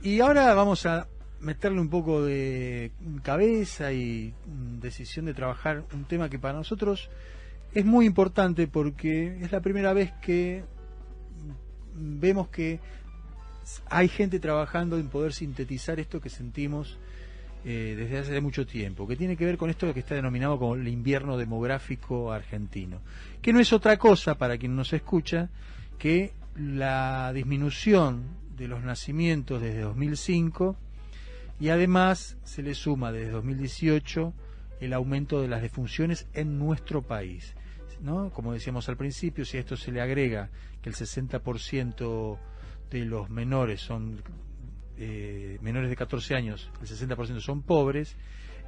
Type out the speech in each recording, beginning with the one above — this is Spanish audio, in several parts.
Y ahora vamos a meterle un poco de cabeza y decisión de trabajar un tema que para nosotros es muy importante porque es la primera vez que vemos que hay gente trabajando en poder sintetizar esto que sentimos desde hace mucho tiempo, que tiene que ver con esto que está denominado como el invierno demográfico argentino, que no es otra cosa, para quien nos escucha, que la disminución de los nacimientos desde 2005 y además se le suma desde 2018 el aumento de las defunciones en nuestro país, ¿no? Como decíamos al principio, si a esto se le agrega que el 60% de los menores son menores de 14 años, el 60% son pobres,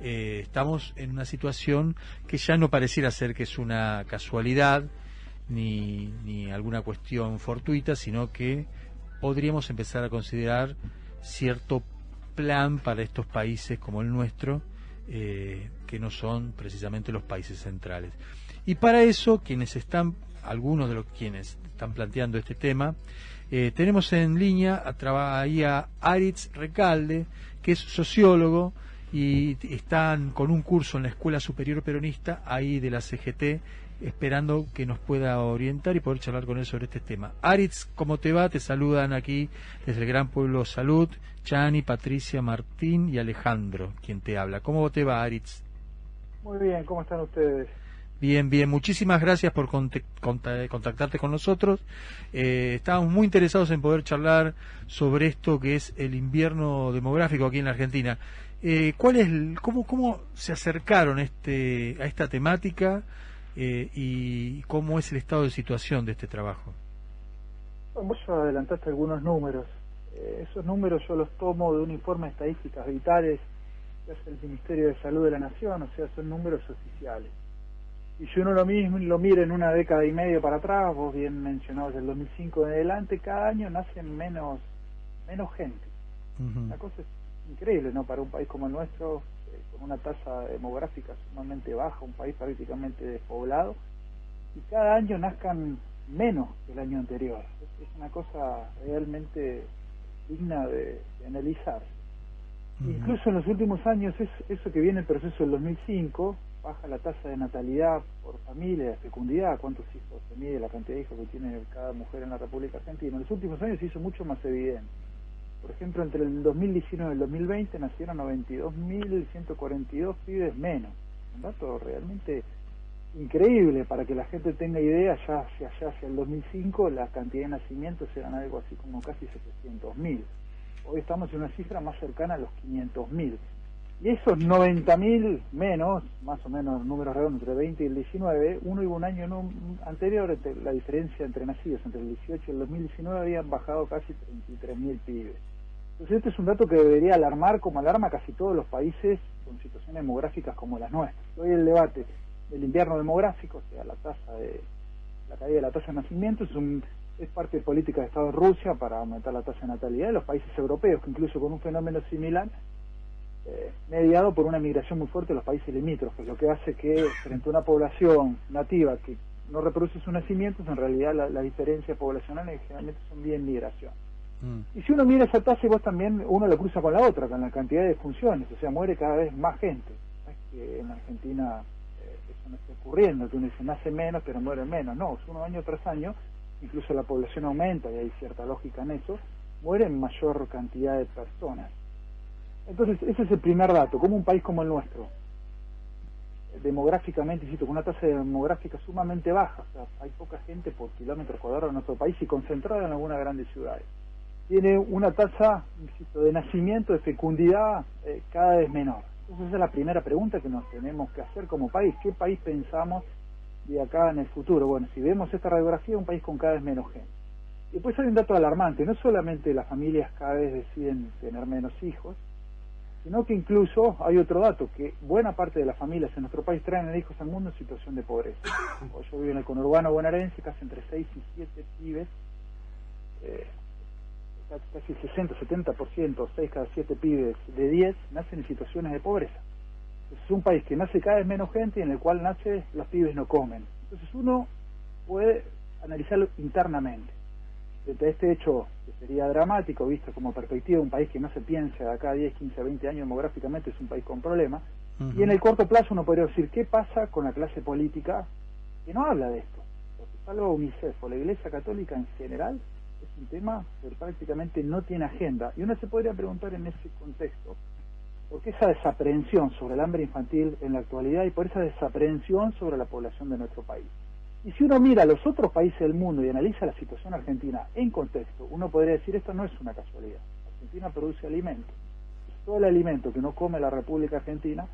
estamos en una situación que ya no pareciera ser que es una casualidad ni alguna cuestión fortuita, sino que podríamos empezar a considerar cierto plan para estos países como el nuestro, que no son precisamente los países centrales. Y para eso, algunos de los quienes están planteando este tema, tenemos en línea ahí a Aritz Recalde, que es sociólogo y están con un curso en la Escuela Superior Peronista ahí de la CGT, esperando que nos pueda orientar y poder charlar con él sobre este tema. Aritz, ¿cómo te va? Te saludan aquí desde el Gran Pueblo Salud, Chani, Patricia, Martín y Alejandro, quien te habla. ¿Cómo te va, Aritz? Muy bien, ¿cómo están ustedes? Bien, bien, muchísimas gracias por contactarte con nosotros. Estábamos muy interesados en poder charlar sobre esto que es el invierno demográfico aquí en la Argentina. ¿Cómo se acercaron a esta temática y cómo es el estado de situación de este trabajo? Bueno, vos ya adelantaste algunos números. Esos números yo los tomo de un informe de estadísticas vitales que hace el Ministerio de Salud de la Nación, o sea, son números oficiales. Y si uno lo mira en una década y media para atrás, vos bien mencionado desde el 2005 en adelante, cada año nacen menos gente. Una cosa es increíble, ¿no? Para un país como el nuestro, con una tasa demográfica sumamente baja, un país prácticamente despoblado, y cada año nazcan menos que el año anterior. Es una cosa realmente digna de analizar. Incluso en los últimos años, eso que viene el proceso del 2005, baja la tasa de natalidad por familia, de fecundidad, cuántos hijos se mide, la cantidad de hijos que tiene cada mujer en la República Argentina. En los últimos años se hizo mucho más evidente. Por ejemplo, entre el 2019 y el 2020 nacieron 92.142 pibes menos. Un dato realmente increíble para que la gente tenga idea. Ya hacia el 2005 la cantidad de nacimientos eran algo así como casi 700.000. Hoy estamos en una cifra más cercana a los 500.000. Y esos 90.000 menos, más o menos números redondos entre 20 y el 19, uno y un año anterior, la diferencia entre nacidos entre el 18 y el 2019 habían bajado casi 33.000 pibes. Entonces este es un dato que debería alarmar, como alarma casi todos los países con situaciones demográficas como las nuestras. Hoy el debate del invierno demográfico, o sea, la caída de la tasa de nacimiento, es parte de política de Estado de Rusia para aumentar la tasa de natalidad de los países europeos, que incluso con un fenómeno similar, mediado por una migración muy fuerte de los países limítrofes, lo que hace que frente a una población nativa que no reproduce sus nacimientos, en realidad la diferencia poblacional generalmente son bien migración. Y si uno mira esa tasa, uno la cruza con la otra, con la cantidad de defunciones, o sea, muere cada vez más gente. No es que en Argentina eso no esté ocurriendo, que uno dice nace menos pero muere menos, no, uno año tras año, incluso la población aumenta y hay cierta lógica en eso, mueren mayor cantidad de personas. Entonces, ese es el primer dato, como un país como el nuestro, demográficamente, insisto, con una tasa demográfica sumamente baja, o sea, hay poca gente por kilómetro cuadrado en nuestro país y concentrada en algunas grandes ciudades. Tiene una tasa, insisto, de nacimiento, de fecundidad cada vez menor. Entonces esa es la primera pregunta que nos tenemos que hacer como país. ¿Qué país pensamos de acá en el futuro? Bueno, si vemos esta radiografía, un país con cada vez menos gente. Y después hay un dato alarmante, no solamente las familias cada vez deciden tener menos hijos, sino que incluso hay otro dato, que buena parte de las familias en nuestro país traen a hijos al mundo en situación de pobreza. Yo vivo en el conurbano bonaerense, casi entre 6 y 7 pibes, casi el 60-70%, 6 cada 7 pibes de 10 nacen en situaciones de pobreza. Entonces es un país que nace cada vez menos gente y en el cual los pibes no comen. Entonces uno puede analizarlo internamente. Frente a este hecho que sería dramático, visto como perspectiva de un país que no se piensa de acá a 10, 15, 20 años demográficamente, es un país con problemas. Y en el corto plazo uno podría decir, ¿qué pasa con la clase política que no habla de esto? Porque salvo UNICEF o la Iglesia Católica en general, es un tema que prácticamente no tiene agenda. Y uno se podría preguntar en ese contexto, ¿por qué esa desaprehensión sobre el hambre infantil en la actualidad y por esa desaprehensión sobre la población de nuestro país? Y si uno mira a los otros países del mundo y analiza la situación argentina en contexto, uno podría decir, esto no es una casualidad. Argentina produce alimentos. Todo el alimento que no come la República Argentina,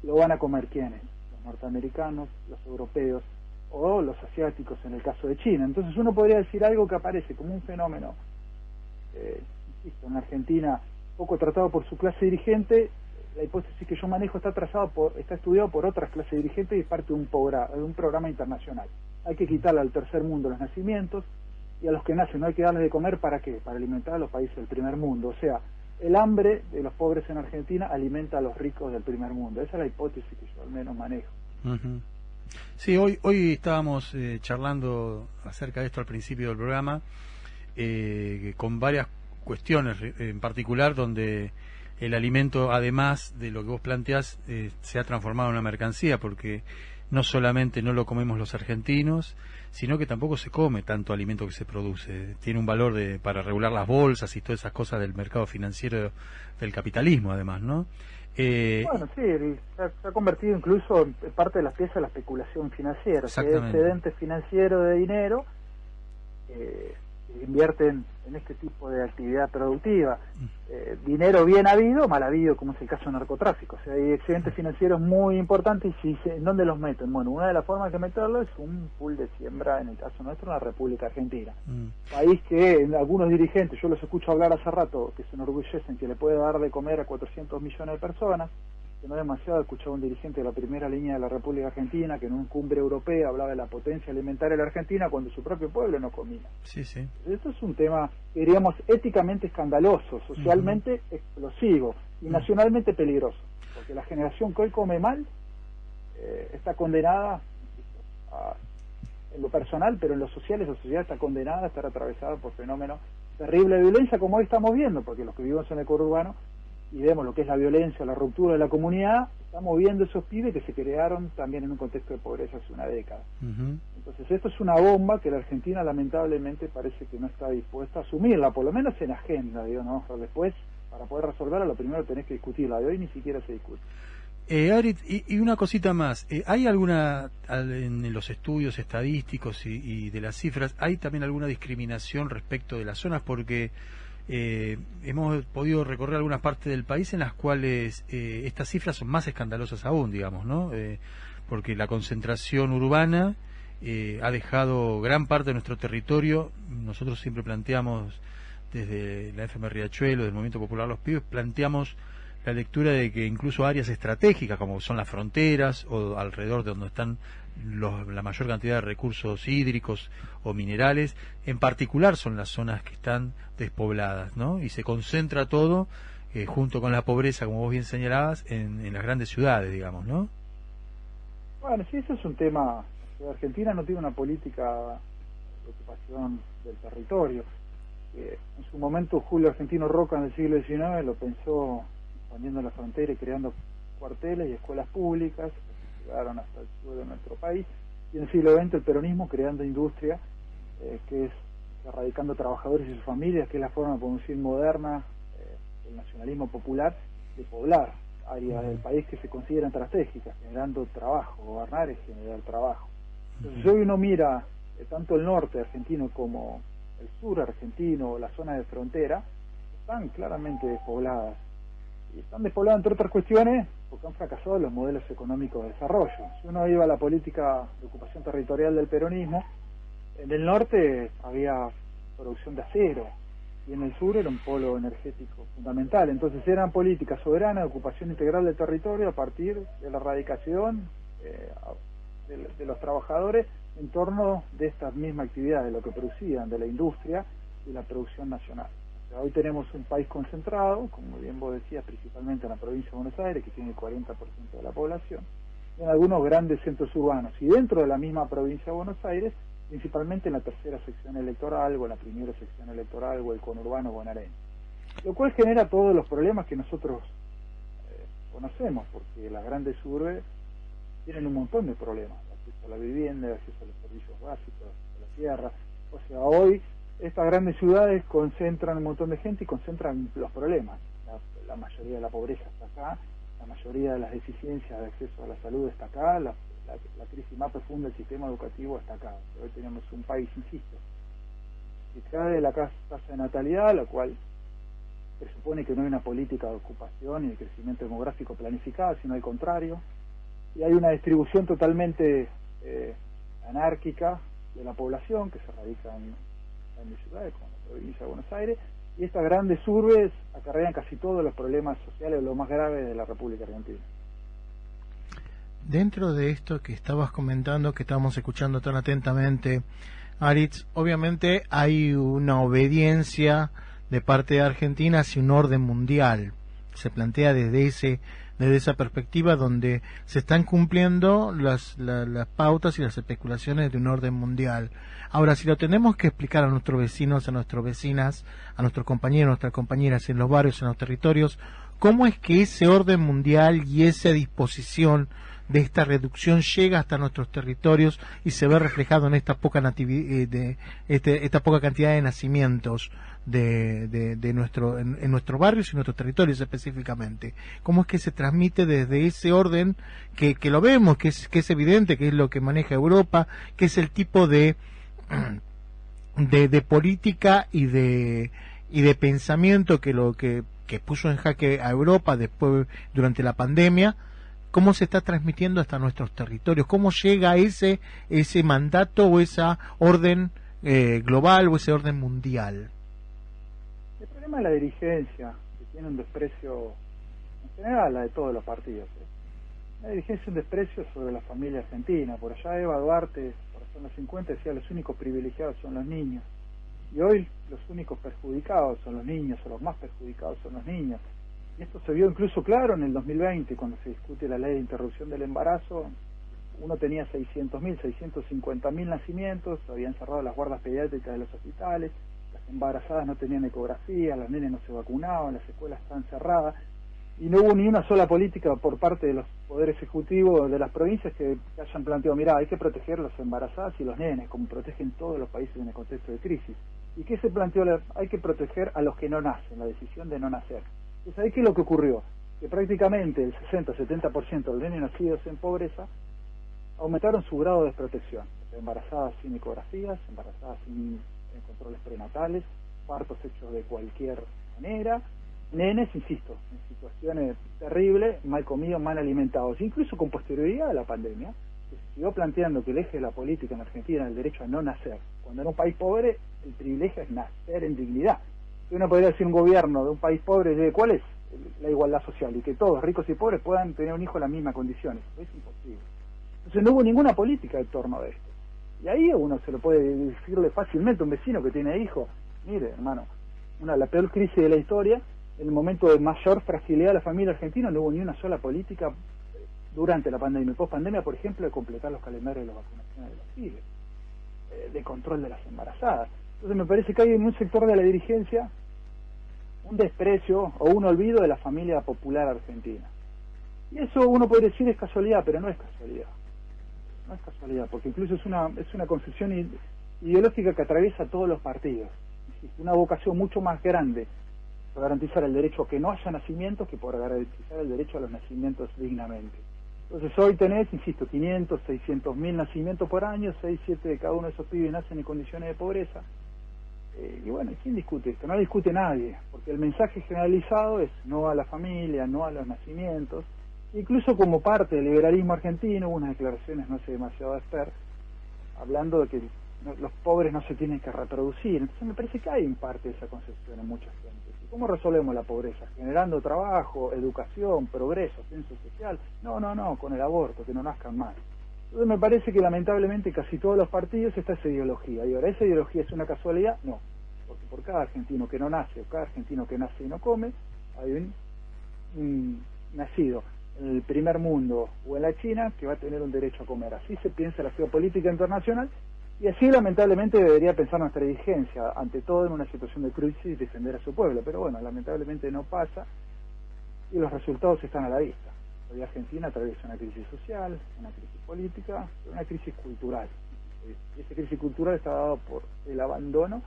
lo van a comer ¿quiénes? Los norteamericanos, los europeos o los asiáticos en el caso de China. Entonces uno podría decir algo que aparece como un fenómeno, insisto, en Argentina poco tratado por su clase dirigente. La hipótesis que yo manejo está estudiado por otras clases dirigentes y es parte de un programa internacional. Hay que quitarle al tercer mundo los nacimientos y a los que nacen no hay que darles de comer, ¿para qué? Para alimentar a los países del primer mundo. O sea, el hambre de los pobres en Argentina alimenta a los ricos del primer mundo. Esa es la hipótesis que yo al menos manejo. Sí, hoy estábamos charlando acerca de esto al principio del programa, con varias cuestiones en particular donde el alimento, además de lo que vos planteás, se ha transformado en una mercancía, porque no solamente no lo comemos los argentinos, sino que tampoco se come tanto alimento que se produce. Tiene un valor para regular las bolsas y todas esas cosas del mercado financiero del capitalismo, además, ¿no? Bueno, sí, se ha convertido incluso en parte de las piezas de la especulación financiera. Que excedente financiero de dinero invierten en este tipo de actividad productiva. Dinero bien habido, mal habido, como es el caso del narcotráfico. O sea, hay excedentes financieros muy importantes y ¿en dónde los meten? Bueno, una de las formas de meterlo es un pool de siembra, en el caso nuestro, en la República Argentina. País que algunos dirigentes, yo los escucho hablar hace rato, que se enorgullecen que le puede dar de comer a 400 millones de personas, que no es demasiado. Escuchaba a un dirigente de la primera línea de la República Argentina que en una cumbre europea hablaba de la potencia alimentaria de la Argentina cuando su propio pueblo no comía. Sí, sí. Esto es un tema, diríamos, éticamente escandaloso, socialmente explosivo y nacionalmente peligroso, porque la generación que hoy come mal está condenada en lo personal, pero en lo social esa sociedad está condenada a estar atravesada por fenómenos terribles de violencia como hoy estamos viendo, porque los que vivimos en el conurbano y vemos lo que es la violencia, la ruptura de la comunidad, estamos viendo esos pibes que se crearon también en un contexto de pobreza hace una década. Entonces esto es una bomba que la Argentina lamentablemente parece que no está dispuesta a asumirla, por lo menos en agenda, digo, ¿no? Después, para poder resolverla, lo primero tenés que discutirla, de hoy ni siquiera se discute. Arit, y una cosita más, ¿hay alguna, en los estudios estadísticos y de las cifras, hay también alguna discriminación respecto de las zonas? Porque hemos podido recorrer algunas partes del país en las cuales estas cifras son más escandalosas aún, digamos, ¿no? Porque la concentración urbana ha dejado gran parte de nuestro territorio. Nosotros siempre planteamos, desde la FM Riachuelo, del Movimiento Popular Los Pibes, planteamos la lectura de que incluso áreas estratégicas como son las fronteras o alrededor de donde están la mayor cantidad de recursos hídricos o minerales, en particular son las zonas que están despobladas, ¿no? Y se concentra todo junto con la pobreza, como vos bien señalabas, en las grandes ciudades, digamos, ¿no? Bueno, sí, eso es un tema. Argentina no tiene una política de ocupación del territorio. En su momento Julio Argentino Roca en el siglo XIX lo pensó poniendo la frontera y creando cuarteles y escuelas públicas que llegaron hasta el sur de nuestro país, y en el siglo XX el peronismo creando industria, que es erradicando trabajadores y sus familias, que es la forma, podemos decir, moderna del nacionalismo popular, de poblar áreas del país que se consideran estratégicas, generando trabajo. Gobernar es generar trabajo. Entonces, hoy uno mira tanto el norte argentino como el sur argentino, la zona de frontera, están claramente despobladas. Y están despobladas, entre otras cuestiones, porque han fracasado los modelos económicos de desarrollo. Si uno iba a la política de ocupación territorial del peronismo, en el norte había producción de acero, y en el sur era un polo energético fundamental. Entonces eran políticas soberanas de ocupación integral del territorio a partir de la erradicación de los trabajadores en torno de estas mismas actividades, de lo que producían, de la industria y la producción nacional. O sea, hoy tenemos un país concentrado, como bien vos decías, principalmente en la provincia de Buenos Aires, que tiene el 40% de la población, y en algunos grandes centros urbanos. Y dentro de la misma provincia de Buenos Aires principalmente en la tercera sección electoral o en la primera sección electoral o el conurbano bonaerense, lo cual genera todos los problemas que nosotros conocemos, porque las grandes urbes tienen un montón de problemas: acceso a la vivienda, acceso a los servicios básicos, a la tierra. O sea, hoy estas grandes ciudades concentran un montón de gente y concentran los problemas. La mayoría de la pobreza está acá, la mayoría de las deficiencias de acceso a la salud está acá, la crisis más profunda del sistema educativo está acá. Hoy tenemos un país, insisto, que cae la tasa de natalidad, lo cual presupone que no hay una política de ocupación y de crecimiento demográfico planificada, sino al contrario, y hay una distribución totalmente anárquica de la población que se radica en grandes ciudades como la provincia de Buenos Aires, y estas grandes urbes acarrean casi todos los problemas sociales, los más graves de la República Argentina. Dentro de esto que estabas comentando, que estábamos escuchando tan atentamente, Aritz, obviamente hay una obediencia de parte de Argentina hacia un orden mundial. Se plantea desde esa perspectiva, donde se están cumpliendo las pautas y las especulaciones de un orden mundial. Ahora, si lo tenemos que explicar a nuestros vecinos, a nuestras vecinas, a nuestros compañeros, a nuestras compañeras en los barrios, en los territorios, ¿cómo es que ese orden mundial y esa disposición de esta reducción llega hasta nuestros territorios y se ve reflejado en esta poca esta poca cantidad de nacimientos en nuestros barrios y nuestros territorios específicamente? ¿Cómo es que se transmite desde ese orden que lo vemos, que es evidente, que es lo que maneja Europa, que es el tipo de política y de pensamiento que puso en jaque a Europa después, durante la pandemia? ¿Cómo se está transmitiendo hasta nuestros territorios? ¿Cómo llega ese mandato o esa orden global o ese orden mundial? El problema es la dirigencia, que tiene un desprecio, en general, la de todos los partidos. La dirigencia, un desprecio sobre la familia argentina. Por allá Eva Duarte, por los 50, decía: los únicos privilegiados son los niños. Y hoy los únicos perjudicados son los niños, o los más perjudicados son los niños. Y esto se vio incluso claro en el 2020, cuando se discute la ley de interrupción del embarazo. Uno tenía 600.000, 650.000 nacimientos, habían cerrado las guardas pediátricas de los hospitales, las embarazadas no tenían ecografía, las nenes no se vacunaban, las escuelas estaban cerradas, y no hubo ni una sola política por parte de los poderes ejecutivos de las provincias que hayan planteado: mirá, hay que proteger a las embarazadas y los nenes, como protegen todos los países en el contexto de crisis. ¿Y qué se planteó? Hay que proteger a los que no nacen, la decisión de no nacer. Entonces, ¿ahí qué es lo que ocurrió? Que prácticamente el 60-70% de los nenes nacidos en pobreza aumentaron su grado de desprotección. Embarazadas sin ecografías, embarazadas sin controles prenatales, partos hechos de cualquier manera, nenes, insisto, en situaciones terribles, mal comidos, mal alimentados. Incluso con posterioridad a la pandemia, se siguió planteando que el eje de la política en Argentina es el derecho a no nacer. Cuando en un país pobre, el privilegio es nacer en dignidad. Uno podría decir, un gobierno de un país pobre, ¿cuál es la igualdad social? Y que todos, ricos y pobres, puedan tener un hijo en las mismas condiciones. Es imposible. Entonces no hubo ninguna política en torno a esto. Y ahí uno se lo puede decirle fácilmente a un vecino que tiene hijos: mire, hermano, la peor crisis de la historia, en el momento de mayor fragilidad de la familia argentina, no hubo ni una sola política durante la pandemia y post pandemia, por ejemplo, de completar los calendarios de las vacunaciones de los pibes, de control de las embarazadas. Entonces me parece que hay en un sector de la dirigencia un desprecio o un olvido de la familia popular argentina. Y eso uno puede decir es casualidad, pero no es casualidad. No es casualidad, porque incluso es una concepción ideológica que atraviesa todos los partidos. Existe una vocación mucho más grande por garantizar el derecho a que no haya nacimientos que por garantizar el derecho a los nacimientos dignamente. Entonces hoy tenés, insisto, 500, 600.000 nacimientos por año, 6, 7 de cada uno de esos pibes nacen en condiciones de pobreza. Y bueno, ¿quién discute esto? No discute nadie, porque el mensaje generalizado es no a la familia, no a los nacimientos. Incluso como parte del liberalismo argentino, hubo unas declaraciones no hace demasiado Esper, hablando de que los pobres no se tienen que reproducir. Entonces me parece que hay en parte esa concepción en muchas gentes. ¿Y cómo resolvemos la pobreza? ¿Generando trabajo, educación, progreso, ascenso social? No, con el aborto, que no nazcan más. Entonces me parece que lamentablemente casi todos los partidos está esa ideología. Y ahora, ¿esa ideología es una casualidad? No, porque por cada argentino que no nace o cada argentino que nace y no come, hay un nacido en el primer mundo o en la China que va a tener un derecho a comer. Así se piensa la geopolítica internacional, Y así lamentablemente debería pensar nuestra dirigencia, ante todo en una situación de crisis, defender a su pueblo, pero bueno, lamentablemente no pasa y los resultados están a la vista. Hoy Argentina atraviesa una crisis social, una crisis política, una crisis cultural. Y esa crisis cultural está dada por el abandono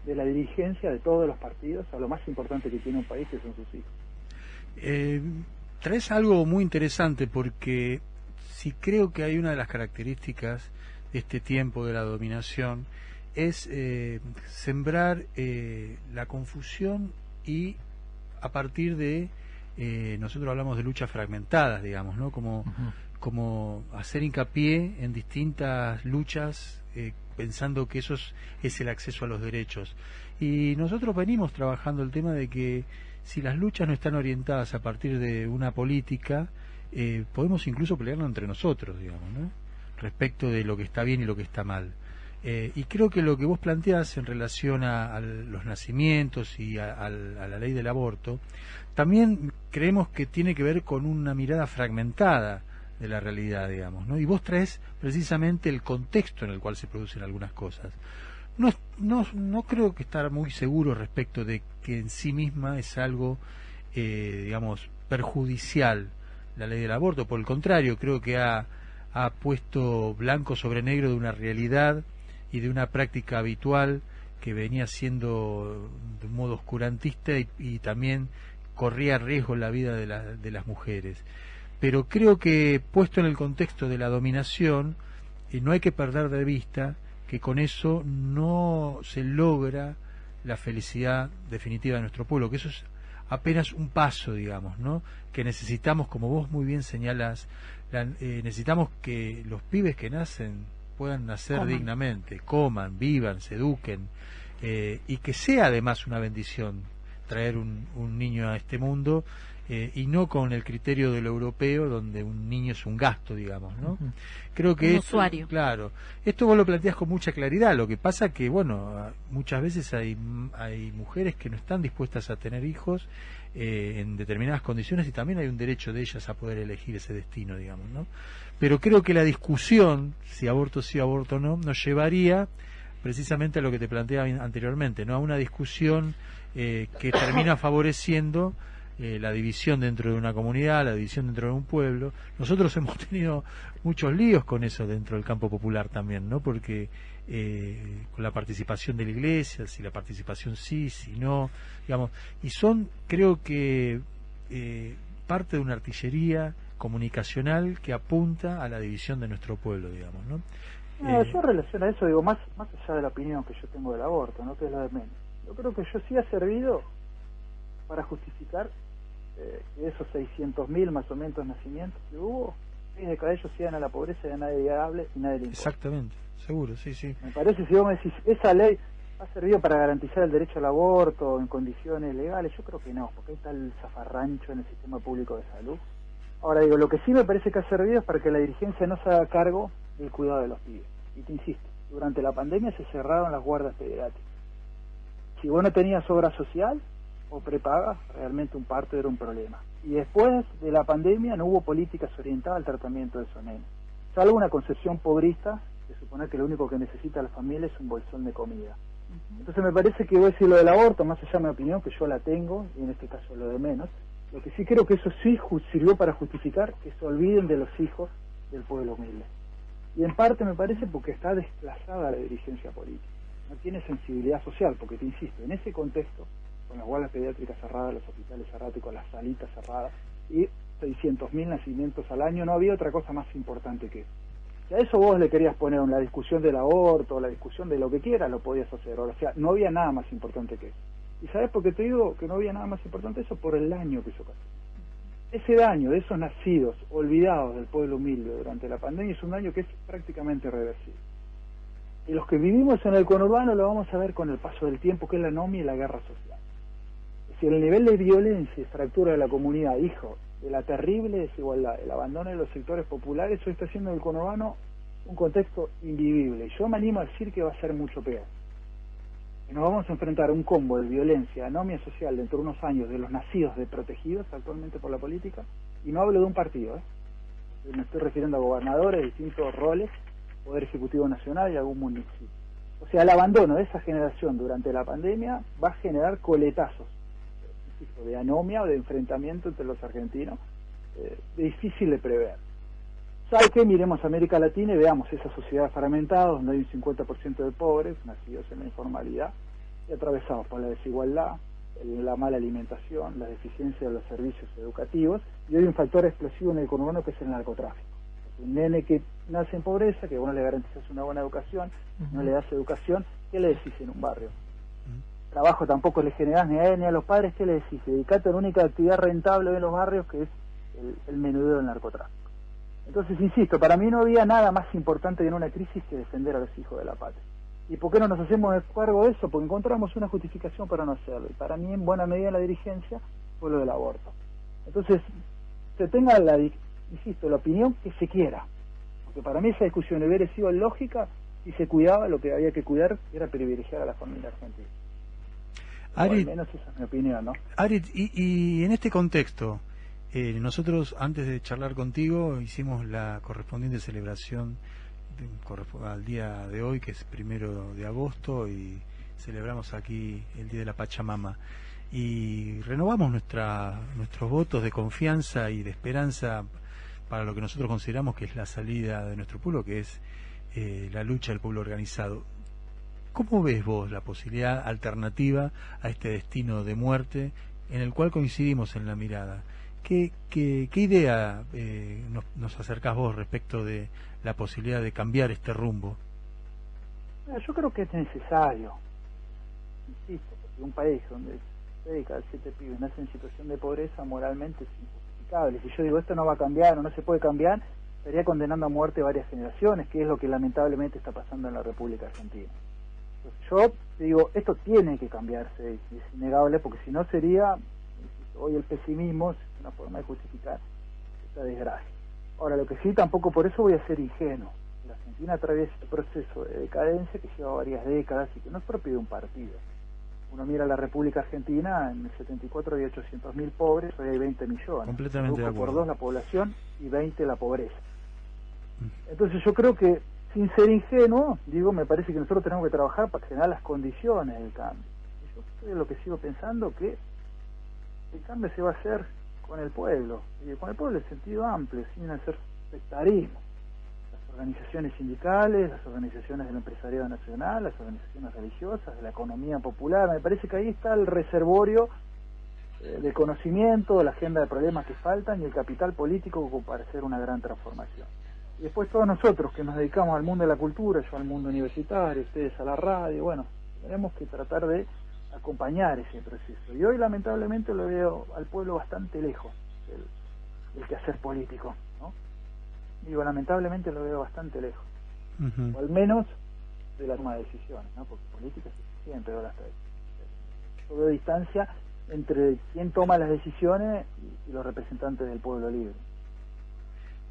de la dirigencia de todos los partidos a lo más importante que tiene un país, que son sus hijos. Traes algo muy interesante, porque sí creo que hay una de las características de este tiempo de la dominación es sembrar la confusión, y a partir de nosotros hablamos de luchas fragmentadas, digamos, ¿no? Como hacer hincapié en distintas luchas, pensando que eso es el acceso a los derechos. Y nosotros venimos trabajando el tema de que si las luchas no están orientadas a partir de una política, podemos incluso pelearnos entre nosotros, digamos, ¿no? Respecto de lo que está bien y lo que está mal. Y creo que lo que vos planteás en relación a los nacimientos y a la ley del aborto, también creemos que tiene que ver con una mirada fragmentada de la realidad, digamos, ¿no? Y vos traes precisamente el contexto en el cual se producen algunas cosas. No creo que estar muy seguro respecto de que en sí misma es algo, digamos, perjudicial la ley del aborto. Por el contrario, creo que ha puesto blanco sobre negro de una realidad y de una práctica habitual que venía siendo de un modo oscurantista y también corría riesgo la vida de las mujeres. Pero creo que, puesto en el contexto de la dominación, no hay que perder de vista que con eso no se logra la felicidad definitiva de nuestro pueblo, que eso es apenas un paso, digamos, ¿no? Que necesitamos, como vos muy bien señalás, necesitamos que los pibes que nacen puedan nacer dignamente, coman, vivan, se eduquen, y que sea además una bendición traer un niño a este mundo, y no con el criterio de lo europeo, donde un niño es un gasto, digamos, ¿no? Creo que un usuario. Claro, esto vos lo planteás con mucha claridad. Lo que pasa que, bueno, muchas veces hay mujeres que no están dispuestas a tener hijos en determinadas condiciones, y también hay un derecho de ellas a poder elegir ese destino, digamos, ¿no? Pero creo que la discusión, si aborto sí, aborto no, nos llevaría precisamente a lo que te planteaba anteriormente, ¿no? A una discusión que termina favoreciendo la división dentro de una comunidad, la división dentro de un pueblo. Nosotros hemos tenido muchos líos con eso dentro del campo popular también, ¿no? Porque con la participación de la iglesia, si la participación sí, si no, digamos, y son, creo que, parte de una artillería comunicacional que apunta a la división de nuestro pueblo, digamos, ¿no? Yo en relación a eso digo, más allá de la opinión que yo tengo del aborto, ¿no? Que es lo de menos. Yo creo que yo sí ha servido para justificar que esos 600.000 más o menos nacimientos que hubo, 6 de cada ellos iban a la pobreza, y a nadie hable y nadie le importa. Exactamente, seguro, sí, sí. Me parece, si vos me decís, esa ley ha servido para garantizar el derecho al aborto en condiciones legales, yo creo que no, porque hay tal zafarrancho en el sistema público de salud. Ahora digo, lo que sí me parece que ha servido es para que la dirigencia no se haga cargo del cuidado de los pibes. Y te insisto, durante la pandemia se cerraron las guardas pediátricas. Si vos no tenías obra social o prepaga, realmente un parto era un problema. Y después de la pandemia no hubo políticas orientadas al tratamiento de esos nenes. Salvo una concepción pobrista de suponer que lo único que necesita la familia es un bolsón de comida. Entonces me parece que voy a decir lo del aborto, más allá de mi opinión, que yo la tengo, y en este caso lo de menos, lo que sí creo que eso sí sirvió para justificar que se olviden de los hijos del pueblo humilde. Y en parte me parece porque está desplazada la dirigencia política. No tiene sensibilidad social, porque te insisto, en ese contexto, con las guardas pediátricas cerradas, los hospitales cerrados y con las salitas cerradas, y 600.000 nacimientos al año, no había otra cosa más importante que eso. Si a eso vos le querías poner la discusión del aborto, la discusión de lo que quieras, lo podías hacer. O sea, no había nada más importante que eso. ¿Y sabes por qué te digo que no había nada más importante que eso? Por el daño que eso causó. Ese daño de esos nacidos olvidados del pueblo humilde durante la pandemia es un daño que es prácticamente irreversible. Y los que vivimos en el conurbano lo vamos a ver con el paso del tiempo, que es la anomia y la guerra social. Es decir, el nivel de violencia y fractura de la comunidad, hijo de la terrible desigualdad, el abandono de los sectores populares, eso está haciendo del conurbano un contexto invivible. Y yo me animo a decir que va a ser mucho peor. Y nos vamos a enfrentar a un combo de violencia, anomia social dentro de unos años de los nacidos desprotegidos actualmente por la política, y no hablo de un partido, me estoy refiriendo a gobernadores de distintos roles, Poder Ejecutivo Nacional y algún municipio. O sea, el abandono de esa generación durante la pandemia va a generar coletazos, insisto, de anomia o de enfrentamiento entre los argentinos, difícil de prever. ¿Sabe qué? Miremos a América Latina y veamos esa sociedad fragmentada, donde hay un 50% de pobres, nacidos en la informalidad, y atravesados por la desigualdad, la mala alimentación, la deficiencia de los servicios educativos, y hoy un factor explosivo en el conurbano que es el narcotráfico. Un nene que nace en pobreza, que vos no le garantizas una buena educación, no le das educación, ¿qué le decís en un barrio? Trabajo tampoco le generás ni a él ni a los padres, ¿qué le decís? Dedicate a la única actividad rentable en los barrios, que es el menudeo del narcotráfico. Entonces, insisto, para mí no había nada más importante en una crisis que defender a los hijos de la patria. ¿Y por qué no nos hacemos cargo de eso? Porque encontramos una justificación para no hacerlo. Y para mí, en buena medida, la dirigencia fue lo del aborto. Entonces, se tenga insisto, la opinión que se quiera. Porque para mí esa discusión hubiera sido lógica si se cuidaba lo que había que cuidar, que era privilegiar a la familia argentina. Arit, al menos esa es mi opinión, ¿no? Arit, y en este contexto, nosotros antes de charlar contigo hicimos la correspondiente celebración al día de hoy, que es 1 de agosto, y celebramos aquí el Día de la Pachamama. Y renovamos nuestros votos de confianza y de esperanza para lo que nosotros consideramos que es la salida de nuestro pueblo, que es la lucha del pueblo organizado. ¿Cómo ves vos la posibilidad alternativa a este destino de muerte en el cual coincidimos en la mirada? ¿Qué idea nos acercás vos respecto de la posibilidad de cambiar este rumbo? Yo creo que es necesario, insisto, porque un país donde 6 de cada 7 pibes nacen en situación de pobreza moralmente es injustificable. Si yo digo esto no va a cambiar o no se puede cambiar, estaría condenando a muerte varias generaciones, que es lo que lamentablemente está pasando en la República Argentina. Entonces, yo digo, esto tiene que cambiarse, es innegable, porque si no sería, insisto, hoy el pesimismo es una forma de justificar esta desgracia. Ahora, lo que sí, tampoco por eso voy a ser ingenuo. La Argentina atraviesa este proceso de decadencia que lleva varias décadas y que no es propio de un partido. Uno mira la República Argentina, en el 74 había 800.000 pobres, hoy hay 20 millones. Completamente de acuerdo. Por 2 la población y 20 la pobreza. Entonces yo creo que, sin ser ingenuo, me parece que nosotros tenemos que trabajar para generar las condiciones del cambio. Y yo soy lo que sigo pensando, que el cambio se va a hacer con el pueblo, y con el pueblo en sentido amplio, sin hacer sectarismo. Las organizaciones sindicales, las organizaciones del empresariado nacional, las organizaciones religiosas, de la economía popular. Me parece que ahí está el reservorio de conocimiento, la agenda de problemas que faltan y el capital político para hacer una gran transformación. Y después todos nosotros que nos dedicamos al mundo de la cultura, yo al mundo universitario, ustedes a la radio, tenemos que tratar de acompañar ese proceso. Y hoy lamentablemente lo veo al pueblo bastante lejos del quehacer político, ¿no? Lamentablemente lo veo bastante lejos, o al menos de la toma de decisiones, ¿no? Porque política es siempre, ahora hasta yo veo distancia entre quien toma las decisiones y los representantes del pueblo libre.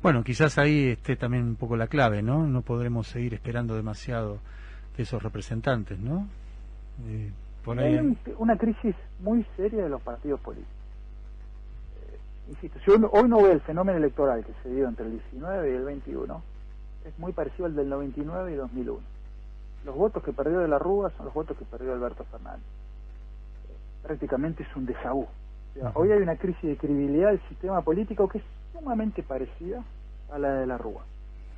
Bueno, quizás ahí esté también un poco la clave, ¿no? No podremos seguir esperando demasiado de esos representantes, ¿no? Por ahí hay una crisis muy seria de los partidos políticos. Insisto, si hoy no ve el fenómeno electoral que se dio entre el 19 y el 21, es muy parecido al del 99 y 2001. Los votos que perdió de la Rúa son los votos que perdió Alberto Fernández. Prácticamente es un déjà vu. O sea, hoy hay una crisis de credibilidad del sistema político que es sumamente parecida a la de la Rúa.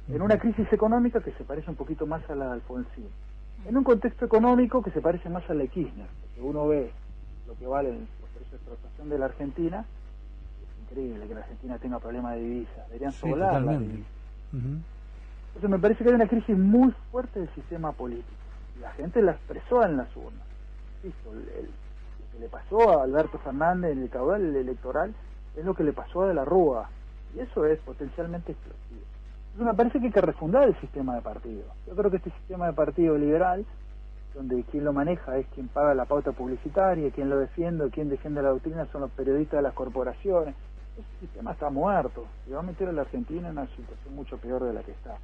En una crisis económica que se parece un poquito más a la de Alfonsín. En un contexto económico que se parece más a la de Kirchner, porque uno ve lo que valen los precios de exportación de la Argentina. Es increíble que la Argentina tenga problemas de divisas, deberían sobrar las divisas. Entonces me parece que hay una crisis muy fuerte del sistema político. Y la gente la expresó en las urnas. Insisto, lo que le pasó a Alberto Fernández en el caudal electoral es lo que le pasó a De la Rúa. Y eso es potencialmente explosivo. Entonces me parece que hay que refundar el sistema de partidos. Yo creo que este sistema de partido liberal, donde quien lo maneja es quien paga la pauta publicitaria, quien lo defiende, quien defiende la doctrina son los periodistas de las corporaciones. Ese sistema está muerto. Se va a meter a la Argentina en una situación mucho peor de la que está.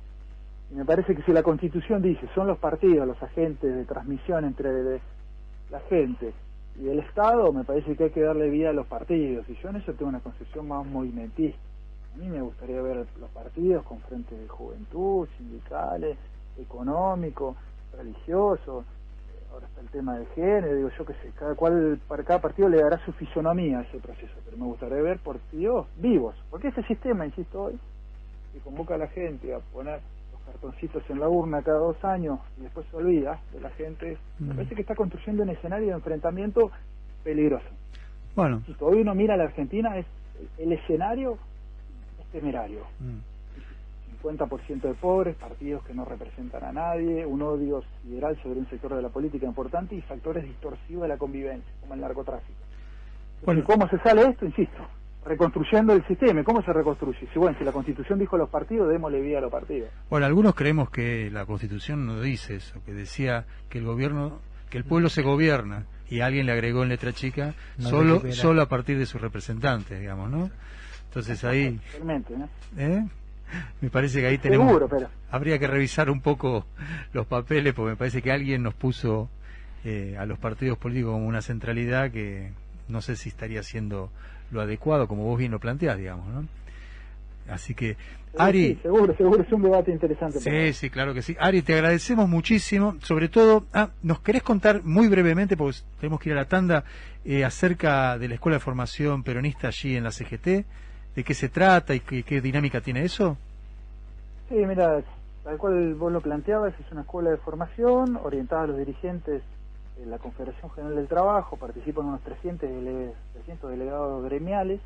Y me parece que si la Constitución dice son los partidos los agentes de transmisión entre la gente y el Estado, me parece que hay que darle vida a los partidos. Y yo en eso tengo una concepción más movimentista. A mí me gustaría ver los partidos con frente de juventud, sindicales, económico, religioso. Ahora está el tema del género, digo yo que sé, para cada partido le dará su fisonomía a ese proceso, pero me gustaría ver partidos vivos, porque ese sistema, insisto hoy, que convoca a la gente a poner los cartoncitos en la urna cada 2 años y después se olvida de la gente, me parece que está construyendo un escenario de enfrentamiento peligroso. Bueno, Si hoy uno mira a la Argentina, el escenario es temerario. 50% de pobres, partidos que no representan a nadie, un odio sideral sobre un sector de la política importante y factores distorsivos de la convivencia, como el narcotráfico. Bueno, ¿cómo se sale de esto? Insisto, reconstruyendo el sistema. ¿Cómo se reconstruye? Si la Constitución dijo a los partidos, démosle vida a los partidos. Bueno, algunos creemos que la Constitución no dice eso, que decía que el pueblo se gobierna, y alguien le agregó en letra chica solo a partir de sus representantes, digamos, ¿no? Entonces ahí... Totalmente, ¿no? Me parece que ahí tenemos... Seguro, pero... Habría que revisar un poco los papeles, porque me parece que alguien nos puso a los partidos políticos como una centralidad que no sé si estaría haciendo lo adecuado, como vos bien lo planteás, digamos, ¿no? Así que, Ari... Sí, seguro, es un debate interesante. Sí, claro que sí. Ari, te agradecemos muchísimo, sobre todo... ¿nos querés contar muy brevemente, porque tenemos que ir a la tanda, acerca de la Escuela de Formación Peronista allí en la CGT? ¿De qué se trata y qué dinámica tiene eso? Sí, mira, tal cual vos lo planteabas, es una escuela de formación orientada a los dirigentes de la Confederación General del Trabajo, participan unos 300 delegados gremiales,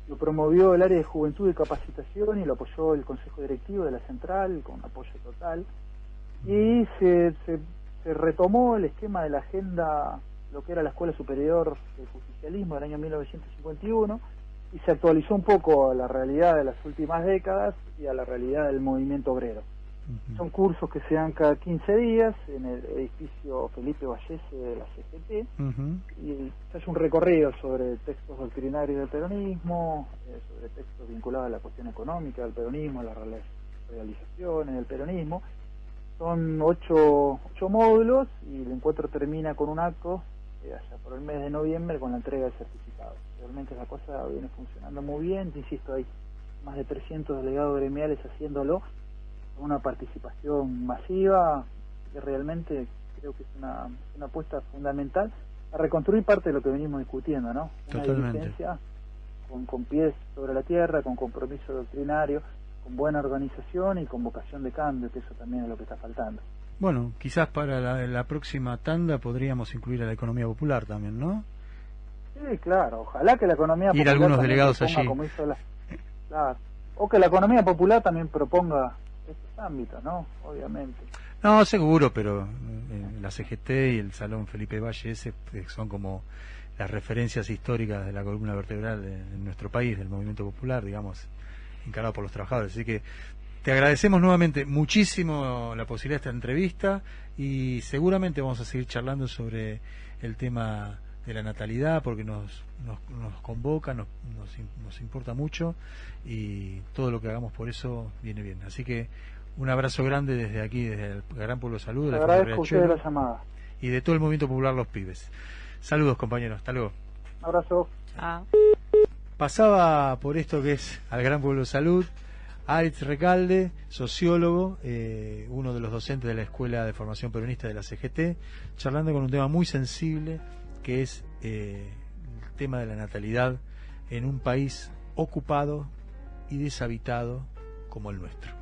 lo promovió el área de Juventud y Capacitación y lo apoyó el Consejo Directivo de la Central con apoyo total, y se retomó el esquema de la agenda, lo que era la Escuela Superior del Justicialismo del año 1951, y se actualizó un poco a la realidad de las últimas décadas y a la realidad del movimiento obrero. Son cursos que se dan cada 15 días en el edificio Felipe Vallese de la CGT, y se hace un recorrido sobre textos doctrinarios del peronismo, sobre textos vinculados a la cuestión económica del peronismo, a las realizaciones del peronismo. Son 8 módulos y el encuentro termina con un acto allá por el mes de noviembre con la entrega del certificado. Realmente la cosa viene funcionando muy bien, insisto, hay más de 300 delegados gremiales haciéndolo, con una participación masiva, que realmente creo que es una apuesta fundamental a reconstruir parte de lo que venimos discutiendo, ¿no? Totalmente. Una dirigencia con pies sobre la tierra, con compromiso doctrinario, con buena organización y con vocación de cambio, que eso también es lo que está faltando. Bueno, quizás para la próxima tanda podríamos incluir a la economía popular también, ¿no? Sí, claro, ojalá que la economía popular algunos delegados allí. Como hizo claro. O que la economía popular también proponga estos ámbitos, ¿no? Obviamente. No, seguro, pero la CGT y el Salón Felipe Valle son como las referencias históricas de la columna vertebral de nuestro país, del movimiento popular, digamos, encarado por los trabajadores. Así que te agradecemos nuevamente muchísimo la posibilidad de esta entrevista y seguramente vamos a seguir charlando sobre el tema de la natalidad, porque nos convoca, nos importa mucho y todo lo que hagamos por eso viene bien. Así que un abrazo grande desde aquí, desde el Gran Pueblo Salud, de la agradezco a ustedes la llamada y de todo el movimiento popular Los Pibes. Saludos, compañeros, hasta luego. Un abrazo. Pasaba por esto que es al Gran Pueblo Salud Aritz Recalde, sociólogo, uno de los docentes de la Escuela de Formación Peronista de la CGT, charlando con un tema muy sensible, que es el tema de la natalidad en un país ocupado y deshabitado como el nuestro.